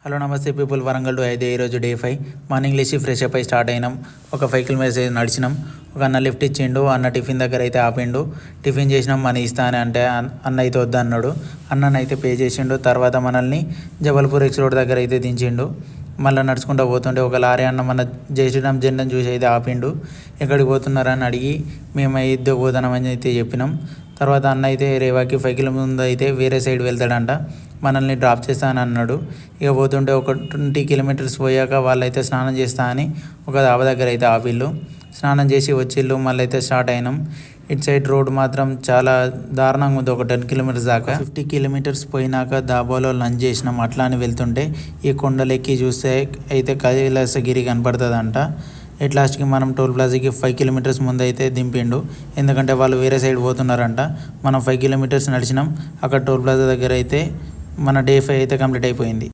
Hello నమస్తే people, Warangal to అయితే ఈరోజు డే 5 మార్నింగ్ లేచి ఫ్రెష్ అప్ అయి స్టార్ట్ అయినాం. ఒక 5 కిలోమీటర్స్ నడిచినాం. ఒక అన్న లిఫ్ట్ ఇచ్చిండు. అన్న టిఫిన్ దగ్గర అయితే ఆపిండు. టిఫిన్ చేసినాం, మనీ ఇస్తా అని అంటే అన్న అయితే వద్దన్నాడు. అన్ననైతే పే చేసిండు. తర్వాత మనల్ని జబల్పూర్ ఎక్స్ రోడ్ దగ్గర అయితే దించిండు. మళ్ళీ నడుచుకుంటూ పోతుంటే ఒక లారీ అన్న మన జై శ్రీరామ్ జెండాను చూసి అయితే ఆపిండు. ఎక్కడికి పోతున్నారని అడిగి మేము అయితే పోతున్నామని అయితే చెప్పినాం. తర్వాత అన్న అయితే రేవాకి 5 కిలోమీటర్ ముందు అయితే వేరే సైడ్ వెళ్తాడంట, మనల్ని డ్రాప్ చేస్తానని అన్నాడు. ఇక పోతుంటే ఒక 20 కిలోమీటర్స్ పోయాక వాళ్ళైతే స్నానం చేస్తా అని ఒక డాబా దగ్గర అయితే ఆపిల్లు. స్నానం చేసి వచ్చిళ్ళు. మళ్ళీ అయితే స్టార్ట్ అయినాం. ఇటు సైడ్ రోడ్ మాత్రం చాలా దారుణంగా ఉంది. ఒక 10 కిలోమీటర్స్ దాకా 50 కిలోమీటర్స్ పోయినాక దాబాలో లంచ్ చేసినాం. అట్లా అని వెళ్తుంటే ఈ కొండలెక్కి చూస్తే అయితే కైలాసగిరి కనపడుతుందంట. ఎట్ లాస్ట్కి మనం టోల్ ప్లాజాకి 5 కిలోమీటర్స్ ముందు అయితే దింపిండు. ఎందుకంటే వాళ్ళు వేరే సైడ్ పోతున్నారంట. మనం 5 కిలోమీటర్స్ నడిచినాం. అక్కడ టోల్ ప్లాజా దగ్గర అయితే మన డే 5 అయితే కంప్లీట్ అయిపోయింది.